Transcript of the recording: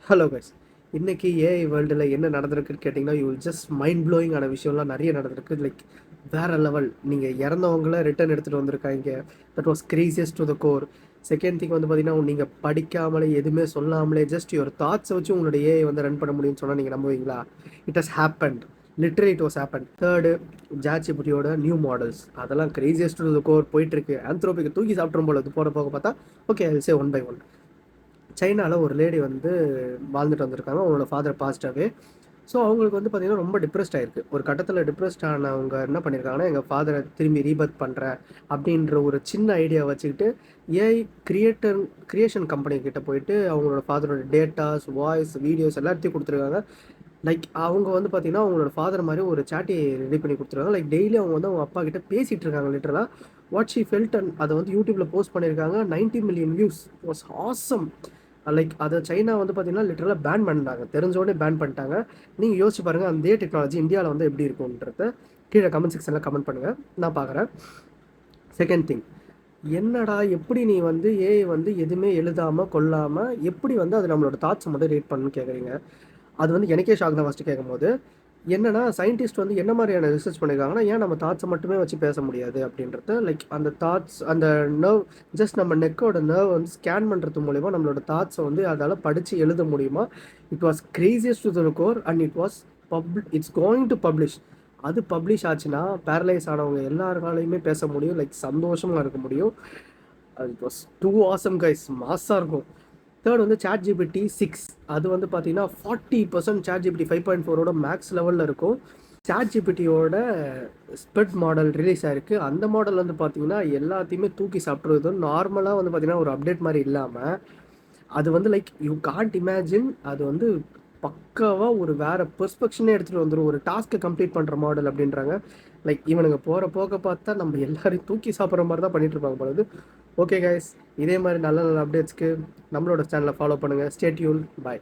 Hello guys. இன்னைக்கு AI வேர்ல்டில் என்ன நடந்திருக்குன்னு கேட்டிங்கன்னா, you will just mind blowing ஆன விஷயம்லாம் நிறைய நடந்திருக்கு. லைக் வேற லெவல். நீங்கள் இறந்தவங்கள ரிட்டர்ன் எடுத்துகிட்டு வந்திருக்காங்க. That was craziest to the core. Second thing வந்து பார்த்தீங்கன்னா, நீங்கள் படிக்காமலே எதுவுமே சொல்லாமலே ஜஸ்ட் யுவர் தாட்ஸை வச்சு உங்களுடைய ஏஐ வந்து ரன் பண்ண முடியும்னு சொன்னால் நீங்கள் நம்புவீங்களா? It has happened. Literally it was happen. Third, ஜாட்ஜிபிட்டியோட நியூ மாடல்ஸ் அதெல்லாம் கிரேசியஸ்ட் டு த கோர் போயிட்டுருக்கு. ஆந்த்ரோபிக்கு தூக்கி சாப்பிட்ரும் போல இது போக பார்த்தா. Okay, I will say one by one. சைனாவில் ஒரு லேடி வந்து வாழ்ந்துட்டு வந்திருக்காங்க. அவங்களோட ஃபாதர் பாஸ்டாகவே. ஸோ அவங்களுக்கு வந்து பார்த்திங்கன்னா ரொம்ப டிப்ரெஸ்ட் ஆகிருக்கு. ஒரு கட்டத்தில் டிப்ரெஸ்ட் ஆனவங்க என்ன பண்ணியிருக்காங்கன்னா, எங்கள் ஃபாதரை திரும்பி ரீபர்த் பண்ணுறேன் அப்படின்ற ஒரு சின்ன ஐடியா வச்சுக்கிட்டு ஏஐ கிரியேஷன் கம்பெனி கிட்ட போயிட்டு அவங்களோட ஃபாதரோட டேட்டாஸ், வாய்ஸ், வீடியோஸ் எல்லாத்தையும் கொடுத்துருக்காங்க. லைக் அவங்க வந்து பார்த்திங்கன்னா அவங்களோட ஃபாதர் மாதிரி ஒரு சாட்டி ரெடி பண்ணி கொடுத்துருக்காங்க. லைக் டெய்லி அவங்க வந்து அவங்க அப்பா கிட்ட பேசிகிட்டு இருக்காங்க. லிட்டரலாக வாட் ஷி ஃபெல்ட் அண்ட் அதை வந்து யூடியூப்பில் போஸ்ட் பண்ணியிருக்காங்க. 90 million views. Was awesome. Like அதை சைனா வந்து பார்த்தீங்கன்னா லிட்டரலாக பேன் பண்ணிட்டாங்க. தெரிஞ்சோடனே பேன் பண்ணிட்டாங்க. நீங்கள் யோசிச்சு பாருங்கள், அந்த டெக்னாலஜி இந்தியாவில் வந்து எப்படி இருக்கும்ன்றத கீழே கமெண்ட் செக்ஷனில் கமெண்ட் பண்ணுங்கள், நான் பார்க்குறேன். செகண்ட் திங், என்னடா எப்படி நீ வந்து ஏஐ வந்து எதுவுமே எழுதாமல் கொள்ளாமல் எப்படி வந்து அது நம்மளோட தாட்ஸ் மட்டும் ரீட் பண்ணணும்னு கேட்குறீங்க. அது வந்து எனக்கே ஷாக் தான் ஃபஸ்ட்டு கேட்கும்போது. என்னன்னா சயின்டிஸ்ட் வந்து என்ன மாதிரியான ரிசர்ச் பண்ணியிருக்காங்கன்னா, ஏன் நம்ம தாட்ஸை மட்டுமே வச்சு பேச முடியாது அப்படின்றத. லைக் அந்த தாட்ஸ், அந்த நர்வ், ஜஸ்ட் நம்ம நெக்கோட நர்வ் வந்து ஸ்கேன் பண்ணுறது மூலிமா நம்மளோட தாட்ஸை வந்து அதால் படித்து எழுத முடியுமா. It was craziest to the core and it's going to publish. அது பப்ளிஷ் ஆச்சுன்னா பேரலைஸ் ஆனவங்க எல்லாருனாலையுமே பேச முடியும். லைக் சந்தோஷமாக இருக்க முடியும். It was too awesome guys. மாஸாக இருக்கும். தேர்ட் வந்து ChatGPT 6. அது வந்து பார்த்தீங்கன்னா 40% ChatGPT 5.4ஓட மேக்ஸ் லெவலில் இருக்கும். ChatGPTயோட ஸ்பெட் மாடல் ரிலீஸ் ஆயிருக்கு. அந்த மாடல் வந்து பார்த்தீங்கன்னா எல்லாத்தையுமே தூக்கி சாப்பிட்றது. நார்மலாக வந்து பார்த்தீங்கன்னா ஒரு அப்டேட் மாதிரி இல்லாமல் அது வந்து லைக் யூ காண்ட் இமேஜின். அது வந்து பக்காவாக ஒரு வேறு பெர்ஸ்பெக்ஷனே எடுத்துகிட்டு வந்துடும். ஒரு டாஸ்க்கை கம்ப்ளீட் பண்ணுற மாடல் அப்படின்றாங்க. லைக் இவனுங்க போகிற போக்க பார்த்தா நம்ம எல்லாரையும் தூக்கி சாப்பிட்ற மாதிரி தான் பண்ணிட்டு இருப்பாங்க பொழுது. ஓகே கைஸ், இதே மாதிரி நல்ல நல்ல அப்டேட்ஸ்க்கு நம்மளோட சேனலை ஃபாலோ பண்ணுங்கள். Stay tune. பாய்.